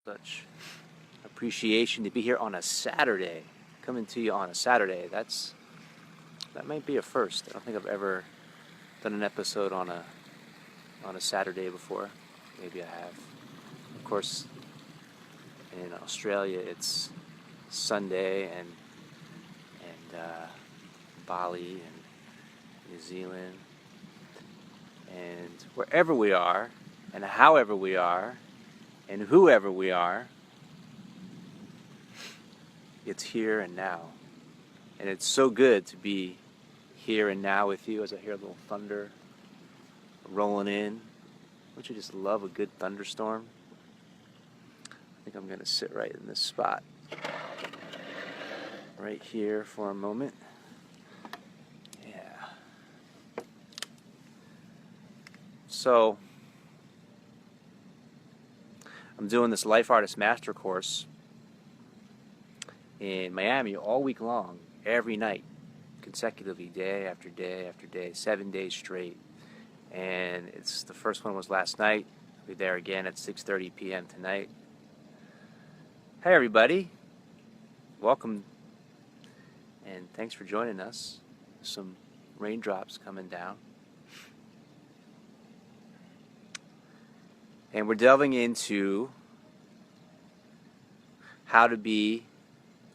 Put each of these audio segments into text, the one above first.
Such appreciation to be here on a Saturday. Coming to you on a Saturday. That might be a first. I don't think I've ever done an episode on a Saturday before. Maybe I have. Of course, in Australia it's Sunday, and Bali and New Zealand, and wherever we are, and however we are, and whoever we are, it's here and now. And it's so good to be here and now with you as I hear a little thunder rolling in. Don't you just love a good thunderstorm? I think I'm going to sit right in this spot, right here for a moment. Yeah. So, I'm doing this Life Artist Master Course in Miami all week long, every night, consecutively, day after day after day, 7 days straight. And the first one was last night. I'll be there again at 6:30 p.m. tonight. Hey everybody, welcome, and thanks for joining us. Some raindrops coming down. And we're delving into how to be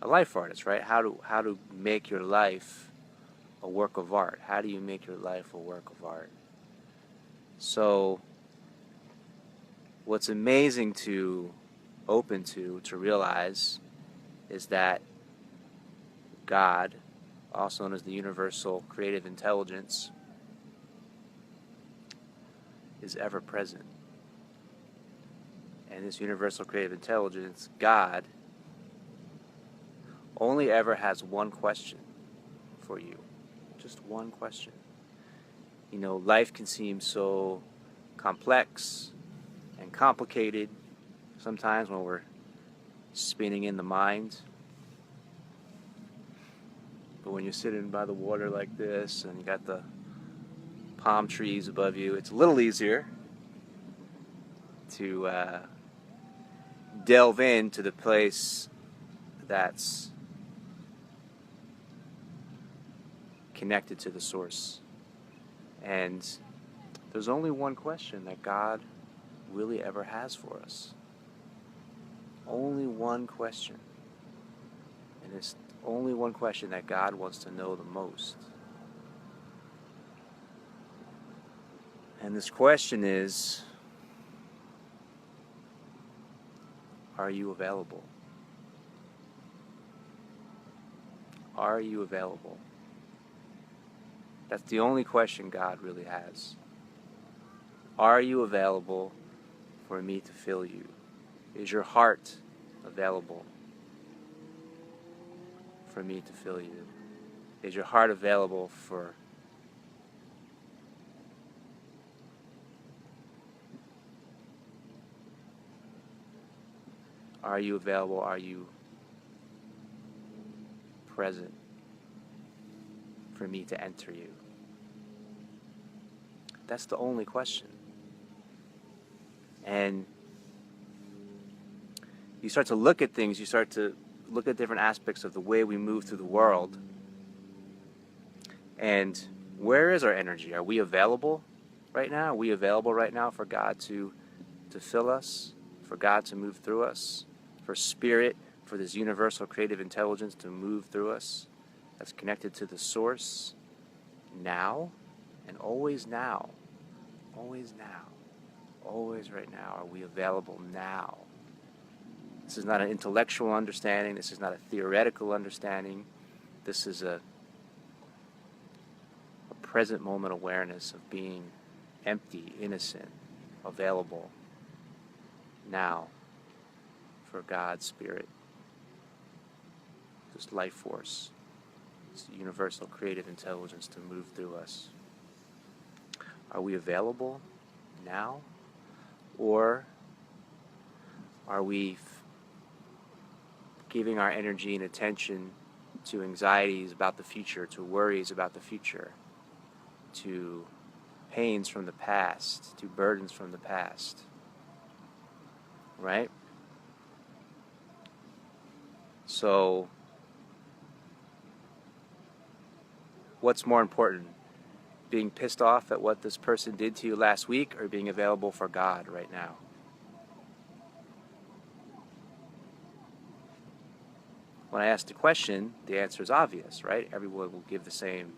a life artist, right? How to make your life a work of art. How do you make your life a work of art? So what's amazing to realize is that God, also known as the universal creative intelligence, is ever present. And this universal creative intelligence, God, only ever has one question for you. Just one question. You know, life can seem so complex and complicated sometimes when we're spinning in the mind. But when you're sitting by the water like this and you got the palm trees above you, it's a little easier to delve into the place that's connected to the source. And there's only one question that God really ever has for us. Only one question. And it's only one question that God wants to know the most. And this question is, are you available? Are you available? That's the only question God really has. Are you available for me to fill you? Is your heart available for me to fill you? Is your heart available for Are you available? Are you present for me to enter you? That's the only question. And you start to look at things, you start to look at different aspects of the way we move through the world. And where is our energy? Are we available right now? Are we available right now for God to fill us, for God to move through us, for spirit, for this universal creative intelligence to move through us that's connected to the source now and always now? Always now. Always right now. Are we available now? This is not an intellectual understanding. This is not a theoretical understanding. This is a present moment awareness of being empty, innocent, available now for God's spirit, this life force, this universal creative intelligence to move through us. Are we available now? Or are we giving our energy and attention to anxieties about the future, to worries about the future, to pains from the past, to burdens from the past? Right? So, what's more important? Being pissed off at what this person did to you last week, or being available for God right now? When I ask the question, the answer is obvious, right? Everyone will give the same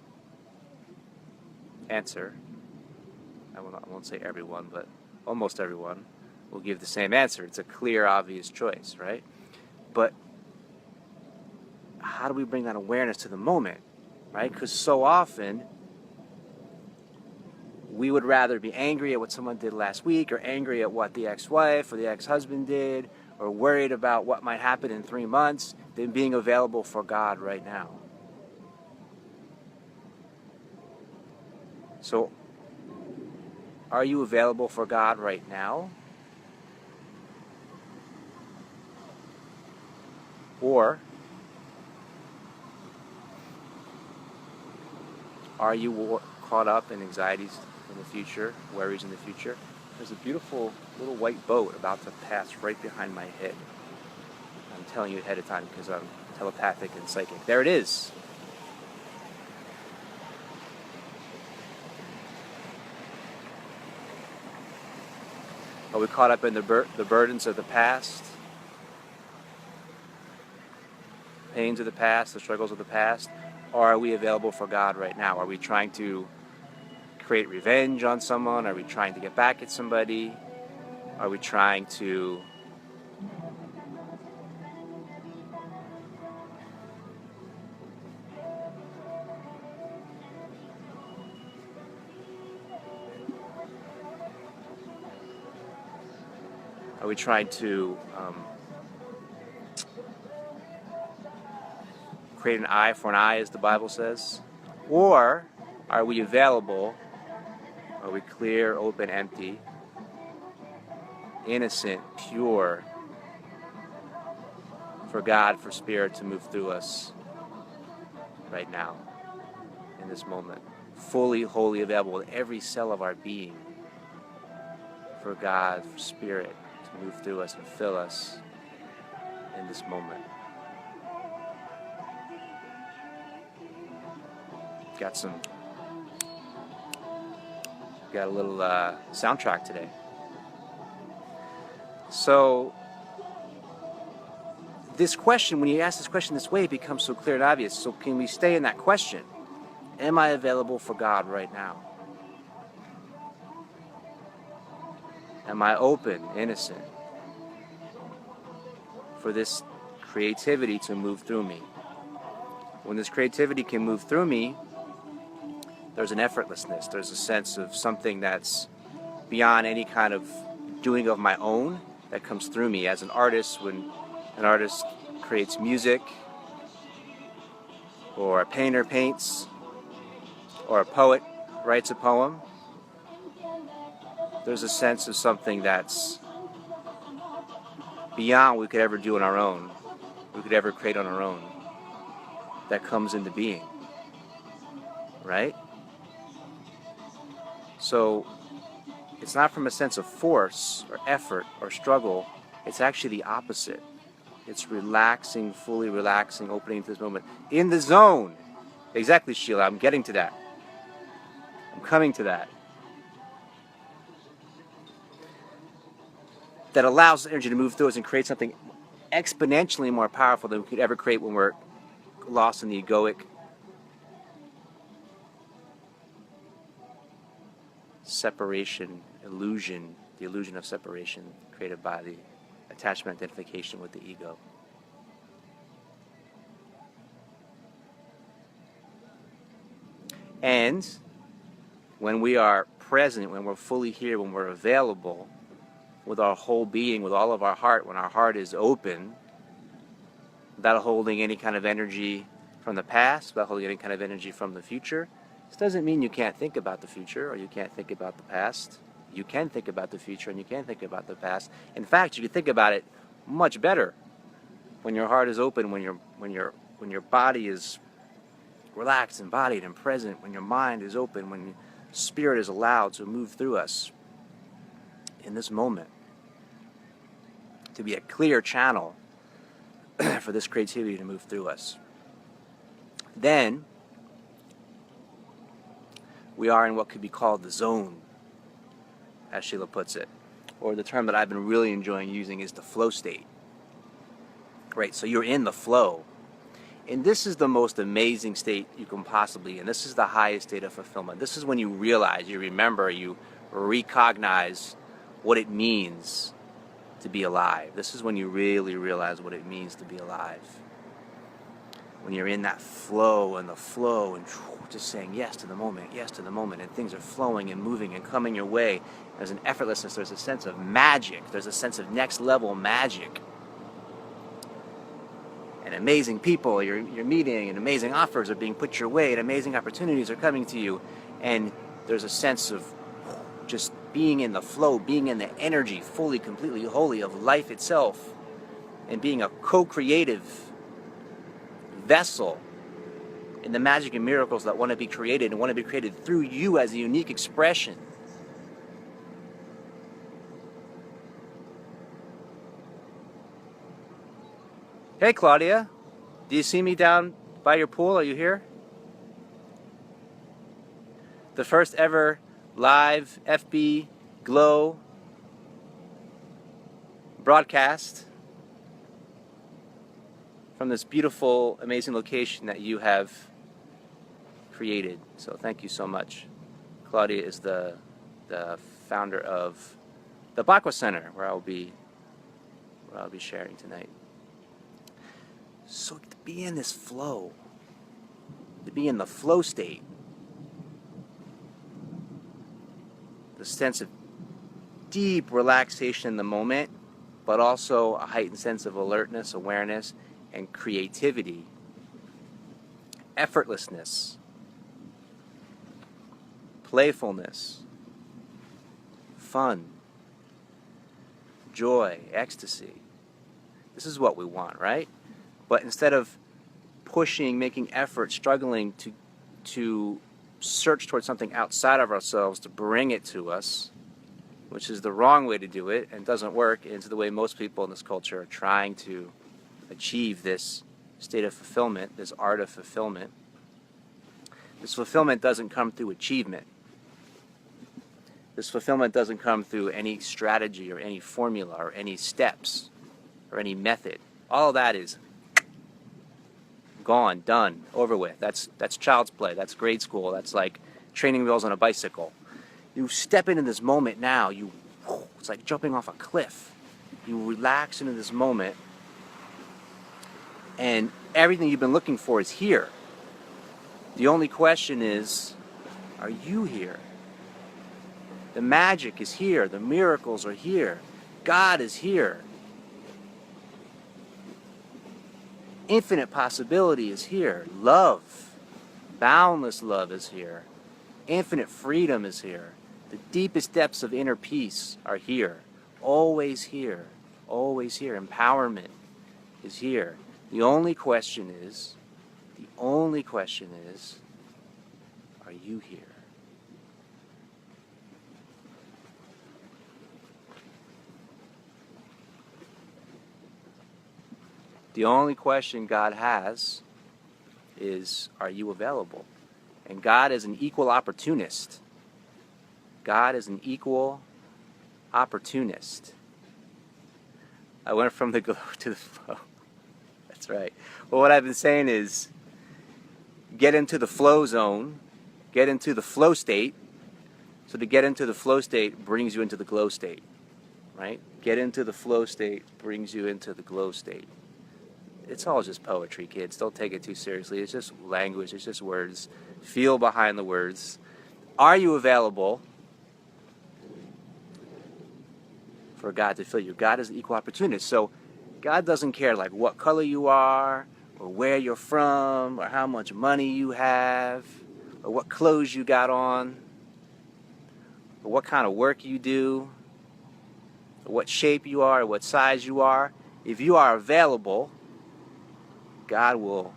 answer. I won't say everyone, but almost everyone will give the same answer. It's a clear, obvious choice, right? But how do we bring that awareness to the moment, right? Because so often we would rather be angry at what someone did last week, or angry at what the ex-wife or the ex-husband did, or worried about what might happen in 3 months, than being available for God right now. So, are you available for God right now? Or are you caught up in anxieties in the future, worries in the future? There's a beautiful little white boat about to pass right behind my head. I'm telling you ahead of time because I'm telepathic and psychic. There it is. Are we caught up in the burdens of the past? Pains of the past, the struggles of the past? Or are we available for God right now? Are we trying to create revenge on someone? Are we trying to get back at somebody? Are we trying to create an eye for an eye, as the Bible says? Or are we available? Are we clear, open, empty, innocent, pure, for God, for Spirit to move through us right now, in this moment? Fully, wholly available with every cell of our being for God, for Spirit to move through us and fill us in this moment. Got a little soundtrack today. So this question, when you ask this question this way, it becomes so clear and obvious. So can we stay in that question? Am I available for God right now? Am I open, innocent, for this creativity to move through me? When this creativity can move through me, there's an effortlessness. There's a sense of something that's beyond any kind of doing of my own that comes through me. As an artist, when an artist creates music, or a painter paints, or a poet writes a poem, there's a sense of something that's beyond what we could ever do on our own, we could ever create on our own, that comes into being, right? So it's not from a sense of force or effort or struggle. It's actually the opposite. It's relaxing, fully relaxing, opening to this moment. In the zone. Exactly, Sheila. I'm getting to that. I'm coming to that. That allows energy to move through us and create something exponentially more powerful than we could ever create when we're lost in the egoic separation illusion, the illusion of separation created by the attachment identification with the ego. And when we are present, when we're fully here, when we're available with our whole being, with all of our heart, when our heart is open, without holding any kind of energy from the past, without holding any kind of energy from the future, this doesn't mean you can't think about the future or you can't think about the past. You can think about the future and you can think about the past. In fact, you can think about it much better when your heart is open, when your body is relaxed, embodied, and present, when your mind is open, when Spirit is allowed to move through us in this moment, to be a clear channel for this creativity to move through us. Then we are in what could be called the zone, as Sheila puts it. Or the term that I've been really enjoying using is the flow state. Right, so you're in the flow. And this is the most amazing state you can possibly be in. This is the highest state of fulfillment. This is when you realize, you remember, you recognize what it means to be alive. This is when you really realize what it means to be alive. When you're in that flow and just saying yes to the moment, and things are flowing and moving and coming your way. There's an effortlessness, there's a sense of magic, there's a sense of next level magic. And amazing people you're meeting, and amazing offers are being put your way, and amazing opportunities are coming to you. And there's a sense of just being in the flow, being in the energy, fully, completely, wholly of life itself, and being a co-creative vessel in the magic and miracles that want to be created, and want to be created through you as a unique expression. Hey Claudia, do you see me down by your pool? Are you here? The first ever live FB Glow broadcast from this beautiful, amazing location that you have created. So thank you so much. Claudia is the founder of the Bakwa Center, where I'll be sharing tonight. So to be in this flow, to be in the flow state, the sense of deep relaxation in the moment, but also a heightened sense of alertness, awareness, and creativity, effortlessness, playfulness, fun, joy, ecstasy. This is what we want, right? But instead of pushing, making effort, struggling to search towards something outside of ourselves to bring it to us, which is the wrong way to do it and doesn't work, and it's the way most people in this culture are trying to achieve this state of fulfillment, this art of fulfillment. This fulfillment doesn't come through achievement. This fulfillment doesn't come through any strategy or any formula or any steps or any method. All of that is gone, done, over with. That's child's play. That's grade school. That's like training wheels on a bicycle. You step into this moment now. It's like jumping off a cliff. You relax into this moment, and everything you've been looking for is here. The only question is, are you here? The magic is here. The miracles are here. God is here. Infinite possibility is here. Love, boundless love is here. Infinite freedom is here. The deepest depths of inner peace are here. Always here. Always here. Empowerment is here. The only question is, are you here? The only question God has is, are you available? And God is an equal opportunist. God is an equal opportunist. I went from the glow to the flow. That's right. Well, what I've been saying is, get into the flow zone, get into the flow state. So to get into the flow state brings you into the glow state, right? Get into the flow state brings you into the glow state. It's all just poetry, kids. Don't take it too seriously. It's just language. It's just words. Feel behind the words. Are you available for God to fill you? God is an equal opportunist. So God doesn't care like what color you are, or where you're from, or how much money you have, or what clothes you got on, or what kind of work you do, or what shape you are, or what size you are. If you are available, God will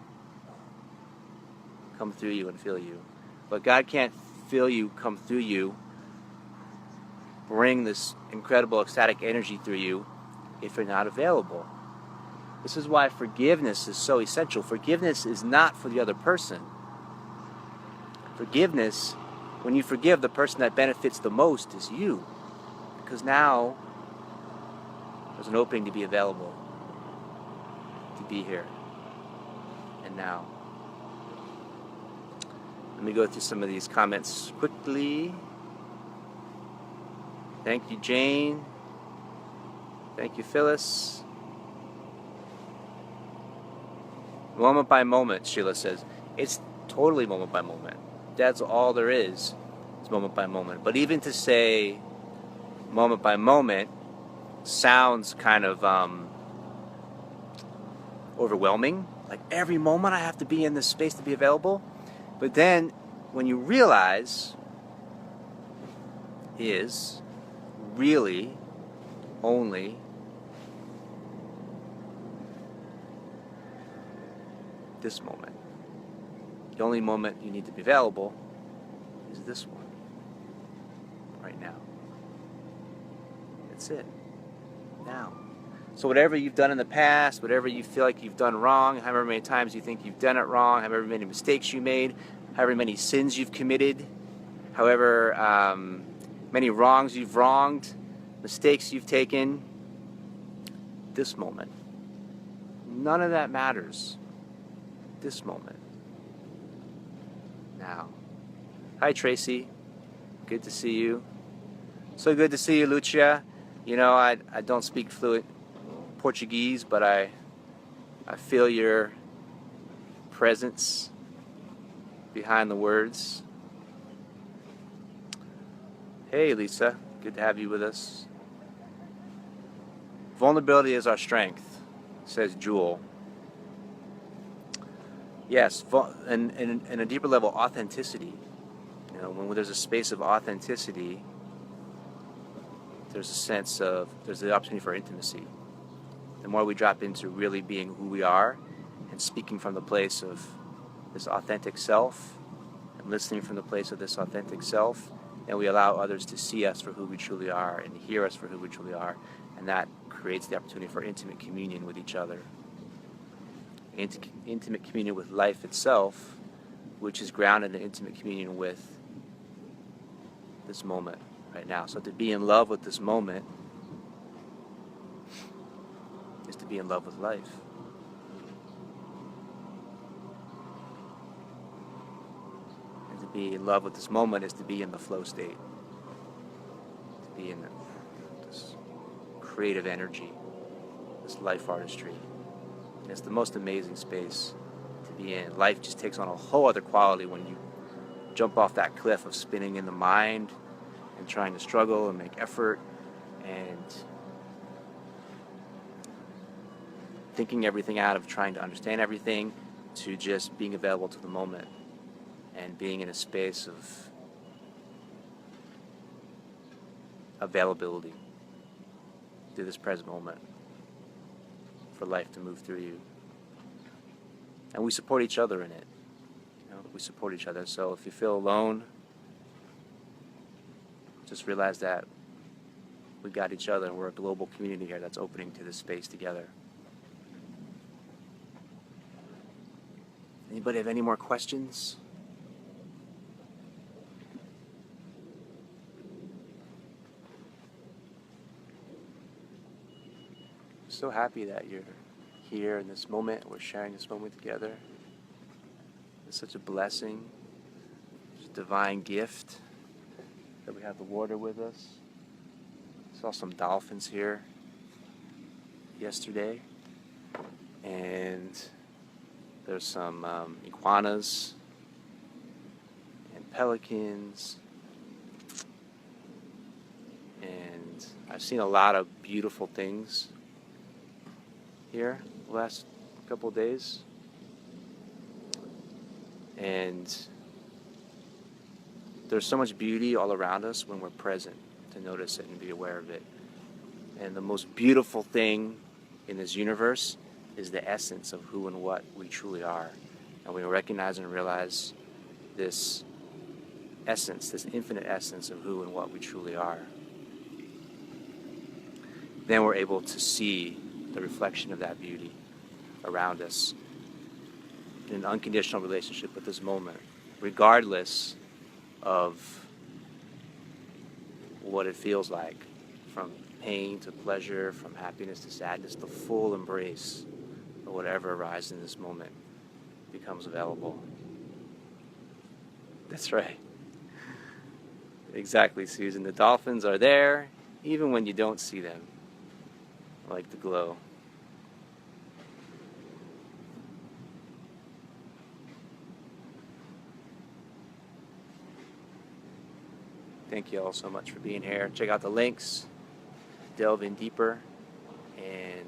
come through you and fill you. But God can't fill you, come through you, bring this incredible ecstatic energy through you if you're not available. This is why forgiveness is so essential. Forgiveness is not for the other person. Forgiveness, when you forgive, the person that benefits the most is you. Because now there's an opening to be available, to be here, and now. Let me go through some of these comments quickly. Thank you, Jane. Thank you, Phyllis. Moment by moment, Sheila says. It's totally moment by moment. That's all there is moment by moment. But even to say moment by moment sounds kind of overwhelming. Like every moment I have to be in this space to be available. But then when you realize is really only this moment. The only moment you need to be available is this one, right now. That's it, now. So whatever you've done in the past, whatever you feel like you've done wrong, however many times you think you've done it wrong, however many mistakes you made, however many sins you've committed, however many wrongs you've wronged, mistakes you've taken, this moment. None of that matters. This moment. Now. Hi, Tracy. Good to see you. So good to see you, Lucia. You know, I don't speak fluent Portuguese, but I feel your presence behind the words. Hey, Lisa. Good to have you with us. Vulnerability is our strength, says Jewel. Yes, and a deeper level, authenticity. You know, when there's a space of authenticity, there's a sense of, there's the opportunity for intimacy. The more we drop into really being who we are and speaking from the place of this authentic self and listening from the place of this authentic self, then we allow others to see us for who we truly are and hear us for who we truly are, and that creates the opportunity for intimate communion with each other. Intimate communion with life itself, which is grounded in intimate communion with this moment right now. So to be in love with this moment is to be in love with life. And to be in love with this moment is to be in the flow state. To be in this creative energy, this life artistry. And it's the most amazing space to be in. Life just takes on a whole other quality when you jump off that cliff of spinning in the mind and trying to struggle and make effort and thinking everything out of trying to understand everything, to just being available to the moment and being in a space of availability to this present moment for life to move through you. And we support each other in it. You know, we support each other. So if you feel alone, just realize that we got each other and we're a global community here that's opening to this space together. Anybody have any more questions? So happy that you're here in this moment. We're sharing this moment together. It's such a blessing. It's a divine gift that we have the water with us. Saw some dolphins here yesterday, and there's some iguanas and pelicans, and I've seen a lot of beautiful things here the last couple of days, and there's so much beauty all around us when we're present to notice it and be aware of it. And the most beautiful thing in this universe is the essence of who and what we truly are. And we recognize and realize this essence, this infinite essence of who and what we truly are. Then we're able to see the reflection of that beauty around us in an unconditional relationship with this moment, regardless of what it feels like, from pain to pleasure, from happiness to sadness. The full embrace of whatever arises in this moment becomes available. That's right. Exactly, Susan. The dolphins are there even when you don't see them, like the glow. Thank you all so much for being here. Check out the links, delve in deeper, and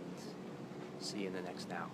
see you in the next now.